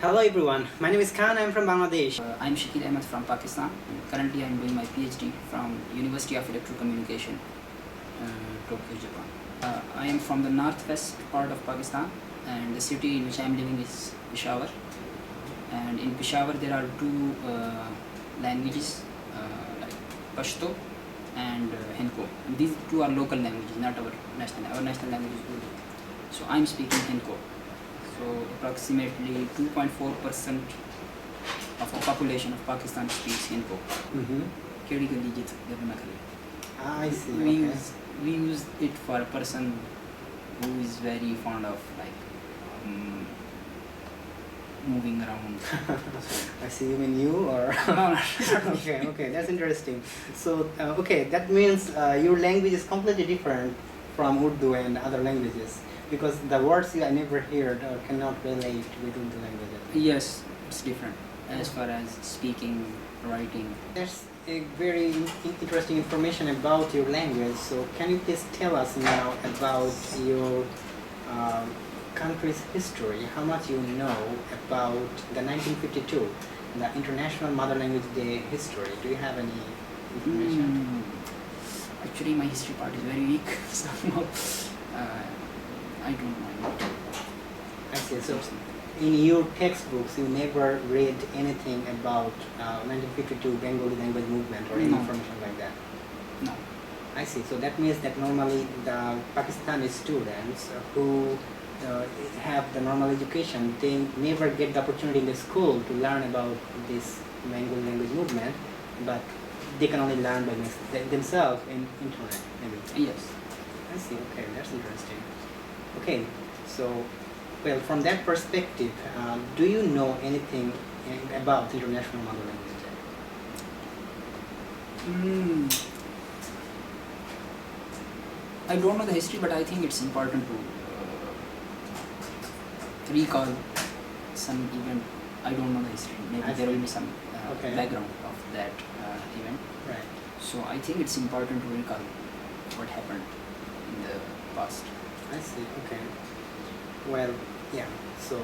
Hello everyone, my name is Khan, I am from Bangladesh. I'm Shakil Ahmed from Pakistan. Currently, I'm doing my PhD from University of Electrocommunication, Tokyo, Japan. I am from the northwest part of Pakistan, and the city in which I'm living is Peshawar. And in Peshawar, there are two languages like Pashto and Hindko. And these two are local languages, not our national. Our national language is Urdu. So I'm speaking Hindko. So approximately 2.4% of the population of Pakistan speaks Hindko. I see. We use it for a person who is very fond of moving around. I see, you mean you or? No. Okay, that's interesting. So, that means your language is completely different from Urdu and other languages, because the words I never heard or cannot relate with Urdu languages. Yes, it's different as far as speaking, writing. There's a very interesting information about your language. So, can you please tell us now about your country's history? How much you know about the 1952, the International Mother Language Day history? Do you have any information? Actually, my history part is very weak, so I don't know. I see. So, in your textbooks, you never read anything about 1952 Bengali language movement or any information like that? No. I see. So that means that normally the Pakistani students who have the normal education, they never get the opportunity in the school to learn about this Bengali language movement, but they can only learn by themselves in internet, maybe. Yes. I see. Okay, that's interesting. Okay, so, well, from that perspective, do you know anything about International Mother Language Day? I don't know the history, but I think it's important to recall some event. I don't know the history. Maybe there will be some background of that event. Right. So I think it's important to recall what happened in the past. I see. Okay. Well, yeah. So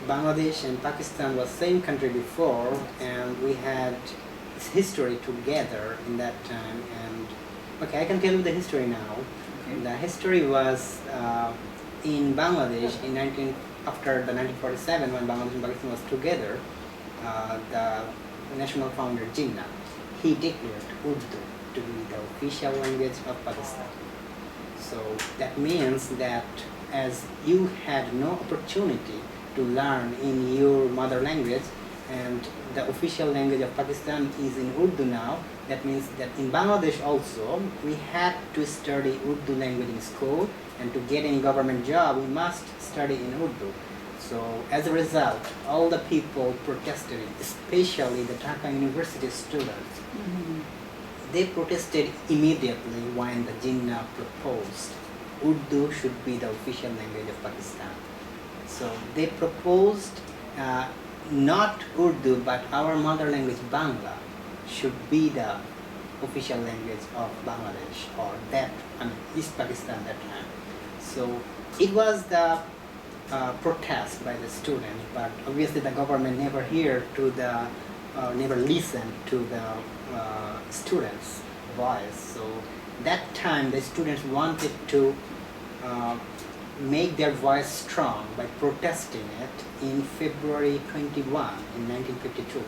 Bangladesh and Pakistan was same country before, and we had history together in that time. And okay, I can tell you the history now. Okay. The history was in Bangladesh after the 1947, when Bangladesh and Pakistan was together. The national founder Jinnah, he declared Urdu to be the official language of Pakistan. So that means that as you had no opportunity to learn in your mother language, and the official language of Pakistan is in Urdu now, that means that in Bangladesh also we had to study Urdu language in school, and to get any government job we must study in Urdu. So as a result, all the people protested, especially the Dhaka University students. They protested immediately when the Jinnah proposed Urdu should be the official language of Pakistan. So they proposed not Urdu, but our mother language Bangla should be the official language of Bangladesh, or East Pakistan that time. So it was the protest by the students, but obviously the government never never listened to the students' voice. So that time the students wanted to make their voice strong by protesting it in February 21 in 1952.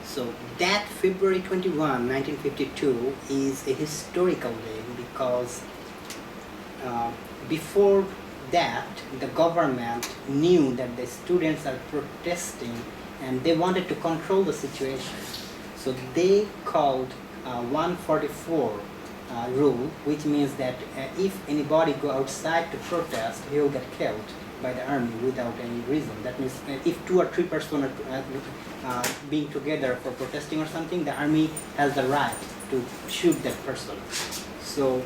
So that February 21, 1952 is a historical day, because before that the government knew that the students are protesting and they wanted to control the situation. So they called 144 rule, which means that if anybody go outside to protest, he will get killed by the army without any reason. That means if 2 or 3 persons are being together for protesting or something, the army has the right to shoot that person. So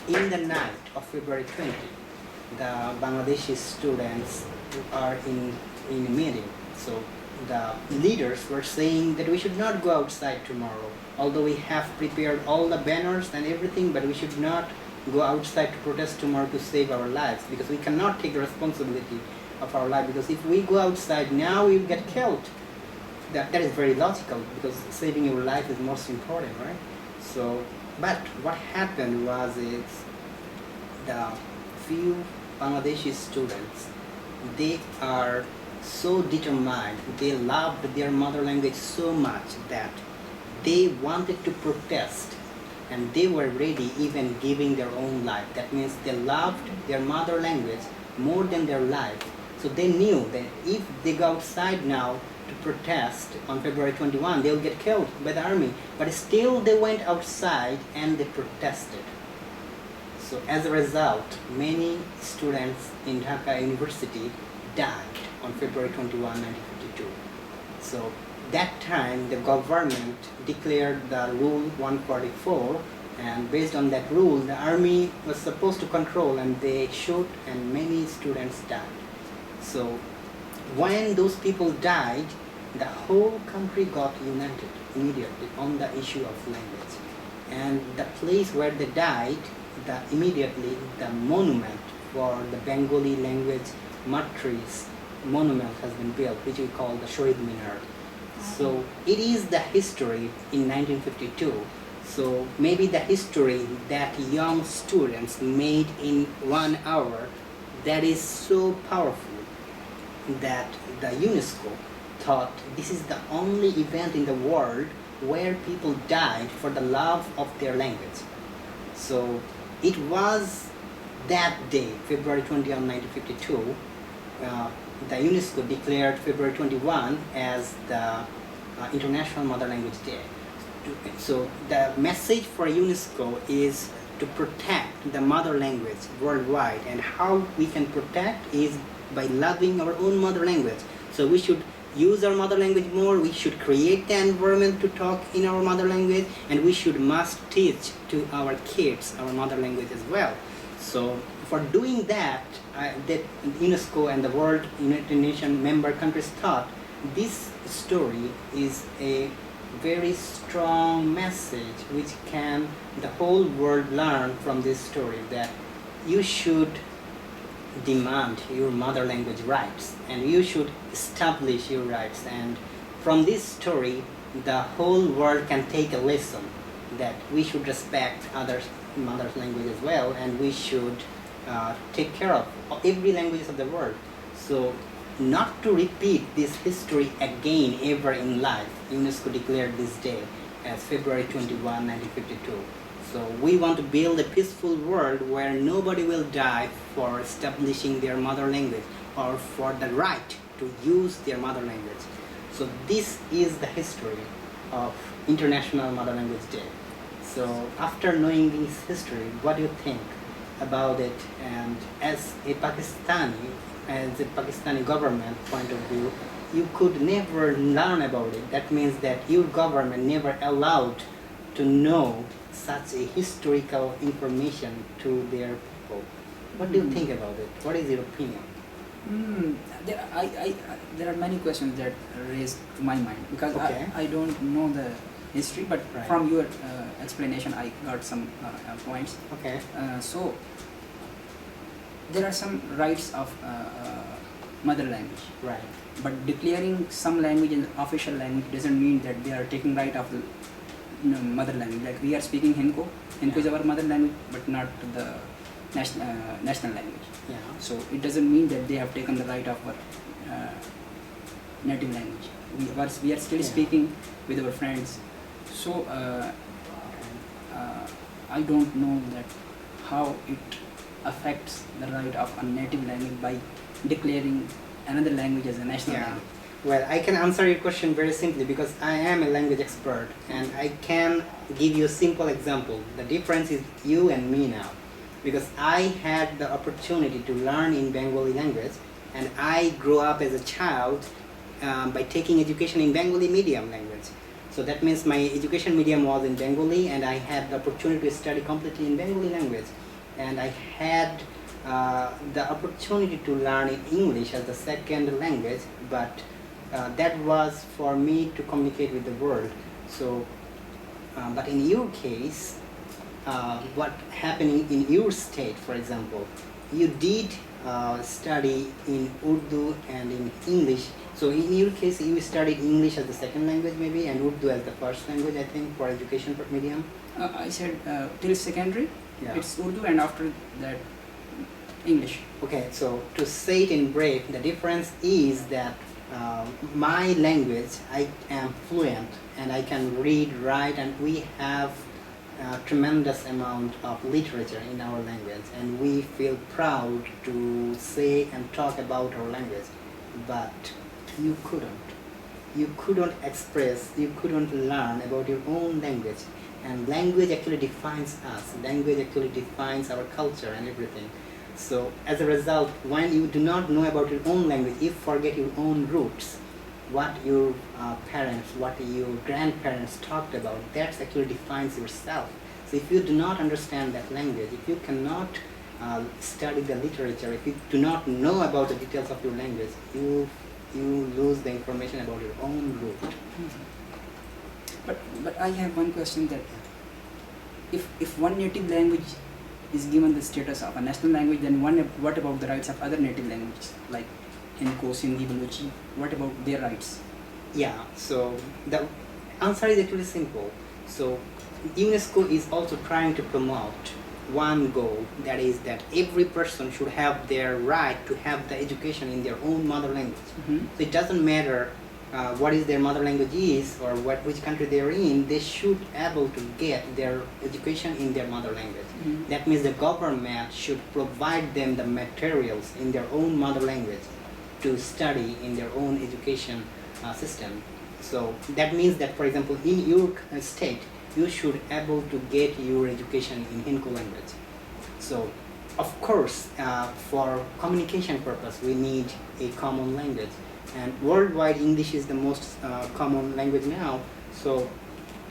in the night of February 20, the Bangladeshi students are in a meeting. So the leaders were saying that we should not go outside tomorrow, although we have prepared all the banners and everything, but we should not go outside to protest tomorrow to save our lives, because we cannot take the responsibility of our life, because if we go outside now, we'll get killed. That is very logical, because saving your life is most important, right? So, but what happened was the few Bangladeshi students, they are so determined, they loved their mother language so much that they wanted to protest, and they were ready even giving their own life. That means they loved their mother language more than their life. So they knew that if they go outside now to protest on February 21, they'll get killed by the army. But still they went outside and they protested. So as a result, many students in Dhaka University died on February 21, 1952. So that time the government declared the Rule 144, and based on that rule the army was supposed to control, and they shot and many students died. So when those people died, the whole country got united immediately on the issue of language. And the place where they died, immediately the monument for the Bengali language martyrs monument has been built, which we call the Shohid Minar. So it is the history in 1952. So maybe the history that young students made in 1 hour, that is so powerful that the UNESCO thought this is the only event in the world where people died for the love of their language. So it was that day, February 20, 1952, the UNESCO declared February 21 as the International Mother Language Day. So the message for UNESCO is to protect the mother language worldwide, and how we can protect is by loving our own mother language. So we should use our mother language more, we should create the environment to talk in our mother language, and we must teach to our kids our mother language as well. So for doing that, that UNESCO and the World United Nations member countries thought this story is a very strong message which can the whole world learn from this story, that you should demand your mother language rights and you should establish your rights. And from this story the whole world can take a lesson that we should respect others' mother language as well, and we should take care of every language of the world. So not to repeat this history again ever in life, UNESCO declared this day as February 21, 1952. So we want to build a peaceful world where nobody will die for establishing their mother language or for the right to use their mother language. So this is the history of International Mother Language Day. So after knowing this history, what do you think about it? And as a Pakistani government point of view, you could never learn about it. That means that your government never allowed to know such a historical information to their people. What do you think about it? What is your opinion? There are many questions that are raised to my mind, because Okay. I don't know the history, but Right. from your explanation I got some points. Okay. So there are some rights of mother language, Right. but declaring some language as official language doesn't mean that they are taking right of the mother language. Like we are speaking Hinko is our mother language, but not the national language. Yeah. So it doesn't mean that they have taken the right of our native language. We are still Yeah. speaking with our friends. So I don't know that how it affects the right of a native language by declaring another language as a national Yeah. language. Well, I can answer your question very simply because I am a language expert and I can give you a simple example. The difference is you and me now, because I had the opportunity to learn in Bengali language, and I grew up as a child by taking education in Bengali medium language. So that means my education medium was in Bengali, and I had the opportunity to study completely in Bengali language. And I had the opportunity to learn in English as the second language, but that was for me to communicate with the world. So, but in your case, what happening in your state, for example, you did study in Urdu and in English. So in your case, you studied English as the second language maybe, and Urdu as the first language, I think, for education medium. I said till secondary, Yeah. it's Urdu, and after that, English. Okay, so to say it in brief, the difference is that my language, I am fluent and I can read, write, and we have a tremendous amount of literature in our language, and we feel proud to say and talk about our language. But you couldn't express, you couldn't learn about your own language, and language actually defines us, language actually defines our culture and everything. So as a result, when you do not know about your own language, you forget your own roots, what your parents, what your grandparents talked about, that actually defines yourself. So if you do not understand that language, if you cannot study the literature, if you do not know about the details of your language, you lose the information about your own root. But I have one question, that if one native language is given the status of a national language, then what about the rights of other native languages, like Hindi, Sindhi, Balochi? What about their rights? Yeah, so the answer is actually simple. So UNESCO is also trying to promote one goal, that is that every person should have their right to have the education in their own mother language. Mm-hmm. So it doesn't matter what is their mother language is, or which country they are in, they should able to get their education in their mother language. Mm-hmm. That means the government should provide them the materials in their own mother language to study in their own education system. So that means that, for example, in your state, you should able to get your education in Hindi language. So of course, for communication purpose, we need a common language. And worldwide, English is the most common language now. So,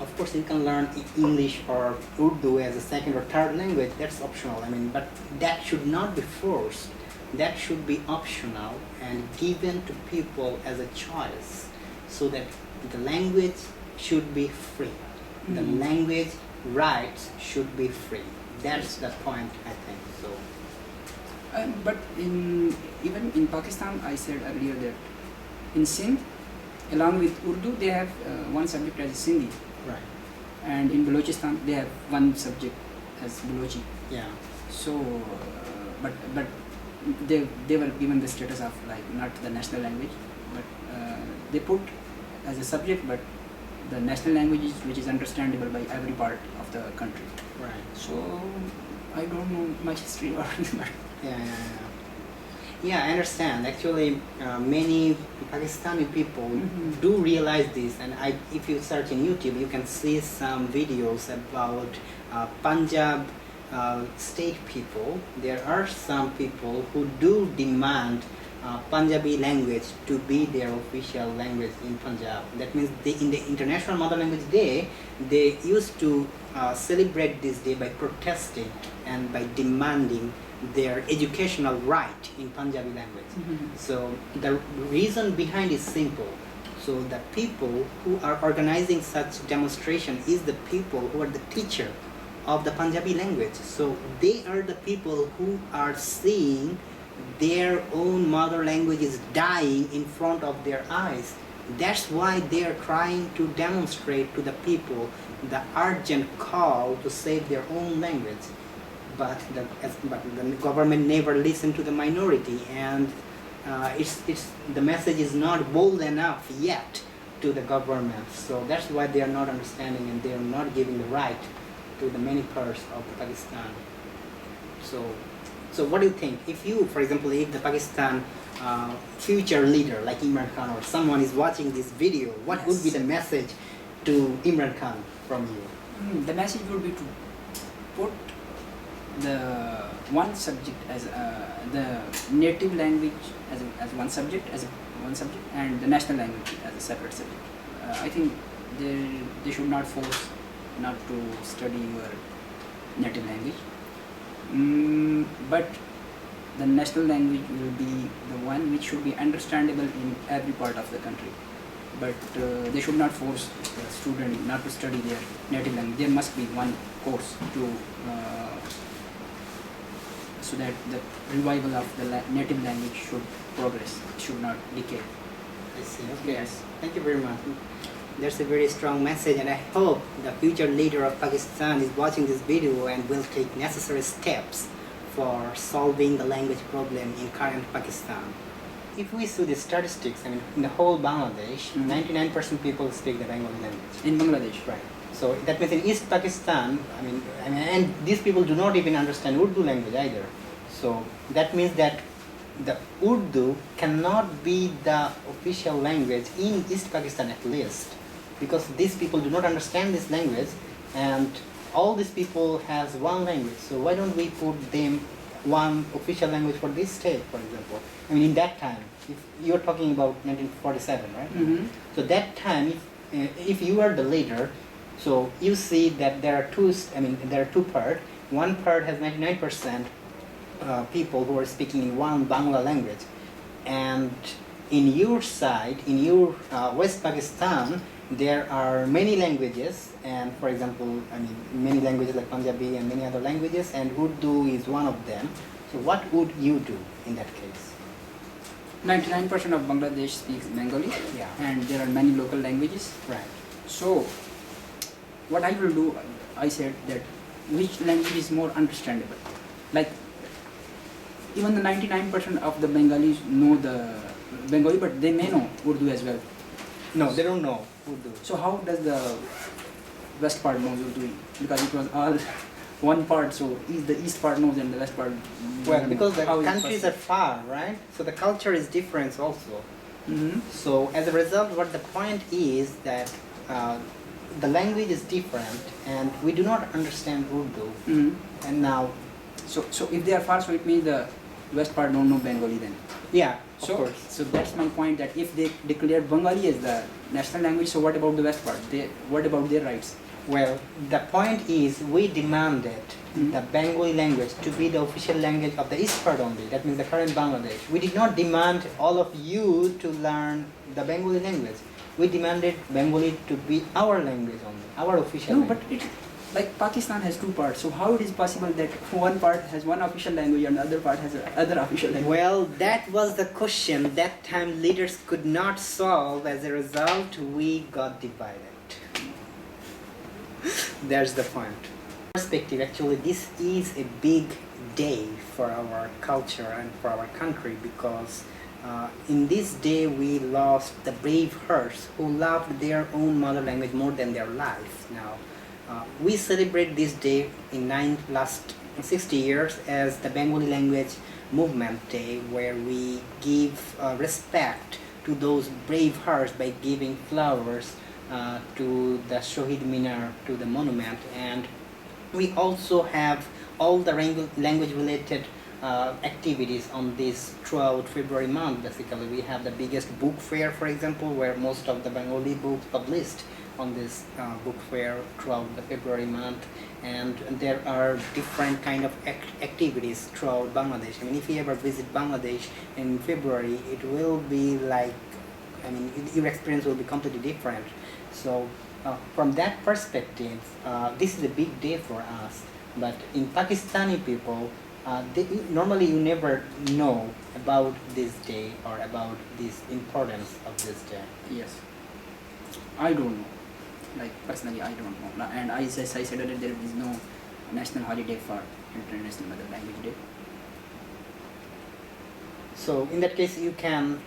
of course, you can learn English or Urdu as a second or third language. That's optional. I mean, but that should not be forced. That should be optional and given to people as a choice, so that the language should be free. The language rights should be free. That's the point, I think. So. But even in Pakistan, I said earlier that in Sindh, along with Urdu, they have one subject as Sindhi. Right. And in Balochistan, they have one subject as Balochi. Yeah. So, but they were given the status of like not the national language, but they put as a subject, but the national language is, which is understandable by every part of the country. Right. So I don't know much history about it, but Yeah, I understand. Actually, many Pakistani people do realize this, and if you search in YouTube, you can see some videos about Punjab state people. There are some people who do demand Punjabi language to be their official language in Punjab. That means in the International Mother Language Day, they used to celebrate this day by protesting and by demanding their educational right in Punjabi language. So the reason behind is simple. So the people who are organizing such demonstration is the people who are the teacher of the Punjabi language. So they are the people who are seeing their own mother language is dying in front of their eyes. That's why they are trying to demonstrate to the people the urgent call to save their own language. But the government never listened to the minority, and the message is not bold enough yet to the government. So that's why they are not understanding, and they are not giving the right to the many parts of Pakistan. So what do you think? If you, for example, if the Pakistan future leader like Imran Khan or someone is watching this video, what would be the message to Imran Khan from you? The message would be to put the one subject as the native language as one subject, and the national language as a separate subject. I think they should not force not to study your native language, but the national language will be the one which should be understandable in every part of the country. But they should not force the student not to study their native language. There must be one course to so that the revival of the native language should progress, should not decay. I see. Okay. Yes. Thank you very much. There's a very strong message, and I hope the future leader of Pakistan is watching this video and will take necessary steps for solving the language problem in current Pakistan. If we see the statistics, I mean, in the whole Bangladesh, 99% people speak the Bengali language. In Bangladesh. Right. So that means in East Pakistan, and these people do not even understand Urdu language either. So that means that the Urdu cannot be the official language in East Pakistan at least, because these people do not understand this language, and all these people has one language. So why don't we put them one official language for this state, for example? I mean, in that time, if you're talking about 1947, right? Mm-hmm. So that time, if you are the leader, so you see that there are two parts. One part has 99% people who are speaking in one Bangla language, and in your side, in your West Pakistan, there are many languages, and for example, many languages like Punjabi and many other languages, and Urdu is one of them. So what would you do in that case? 99% of Bangladesh speaks Bengali, Yeah. and there are many local languages. Right. So, what I will do, I said that which language is more understandable. Like, even the 99% of the Bengalis know the Bengali, but they may know Urdu as well. No, they don't know Urdu. So how does the west part knows Urdu? Because it was all one part, so the east part knows and the west part. Well, because the how is it countries are possible? far, right? So the culture is different also. Mhm. So as a result, what the point is that the language is different, and we do not understand Urdu. Mhm. And now, So if they are far, so it means the west part don't know Bengali then. yeah, of So, course. so that's my point, that if they declare Bengali as the national language, so what about the west part? What about their rights? Well, the point is we demanded Mhm. the Bengali language to be the official language of the East part only. That means the current Bangladesh. We did not demand all of you to learn the Bengali language. We demanded Bengali to be our language only, our official No, but language. like Pakistan has two parts, so how it is possible that one part has one official language and the other part has another official language? Well, that was the question that time leaders could not solve. As a result, we got divided. There's the point. Perspective, actually, this is a big day for our culture and for our country, because in this day we lost the brave hearts who loved their own mother language more than their life. Now, we celebrate this day in last 60 years as the Bengali Language Movement Day, where we give respect to those brave hearts by giving flowers to the Shohid Minar, to the monument, and we also have all the language related activities on this throughout February month. Basically, we have the biggest book fair, for example, where most of the Bengali books published on this book fair throughout the February month, and there are different kind of activities throughout Bangladesh. I mean, if you ever visit Bangladesh in February, it will be like, your experience will be completely different. So from that perspective, this is a big day for us. But in Pakistani people, normally you never know about this day or about this importance of this day. Yes. I don't know. Like personally, I don't know. And as I said earlier, there is no national holiday for International Mother Language Day. So in that case, you can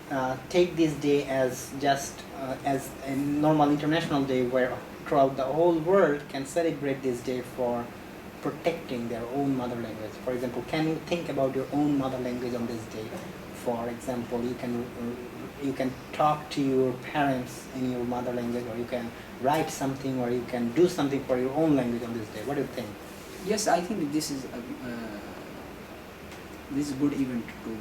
take this day as just as a normal international day, where throughout the whole world can celebrate this day for protecting their own mother language. For example, can you think about your own mother language on this day? For example, you can talk to your parents in your mother language, or you can write something, or you can do something for your own language on this day. What do you think? Yes, I think this is a good event to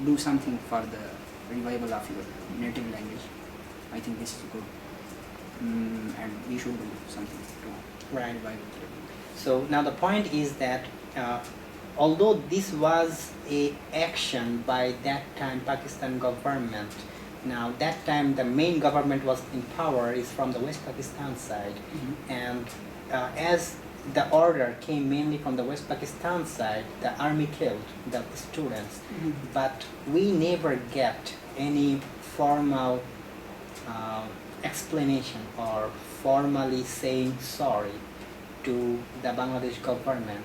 do something for the revival of your native language. I think this is good, and we should do something to Right. revive it. So now the point is that although this was a action by that time Pakistan government, now that time the main government was in power is from the West Pakistan side, Mhm. and as the order came mainly from the West Pakistan side, the army killed the students, but we never get any formal explanation or formally saying sorry to the Bangladesh government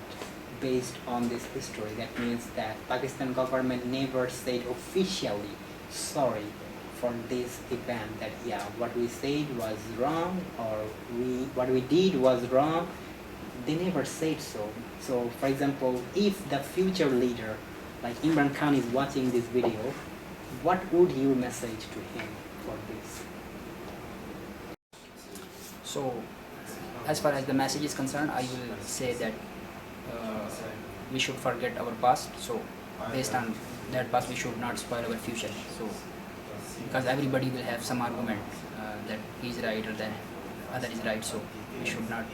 based on this history. That means that Pakistan government never said officially sorry for this event, that yeah, what we said was wrong, or what we did was wrong. They never said so. So for example, if the future leader like Imran Khan is watching this video, what would you message to him for this? So, as far as the message is concerned, I will say that we should forget our past. So, based on that past, we should not spoil our future. So, because everybody will have some argument that he is right or that other is right. So, we should not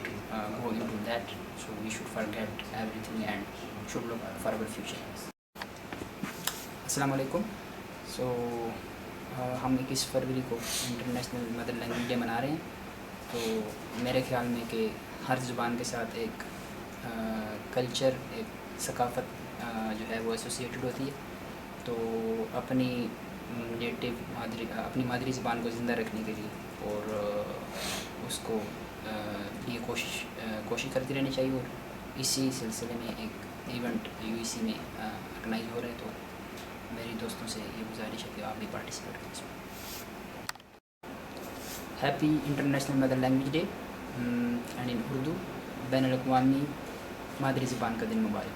go into that. So, we should forget everything and should look for our future. Assalamu alaikum. So, हम 21 फरवरी को international mother language day मना रहे हैं. तो मेरे ख्याल में कि हर ज़ुबान के साथ एक कल्चर, एक सकाफ़त जो है वो एसोसिएटेड होती है. तो अपनी अपनी मादरी ज़ुबान को ज़िंदा रखने के लिए और उसको लिए कोशिश करती रहनी चाहिए. और इसी सिलसिले में एक इवेंट यूईसी में ऑर्गेनाइज हो रहे हैं. तो मेरी दोस्तों से ये गुजारिश है कि आप भी पार्टिसिपेट करें इसमें. Happy international mother language day and in Urdu बैनुल अक़वामी मादरी ज़बान का दिन मुबारक.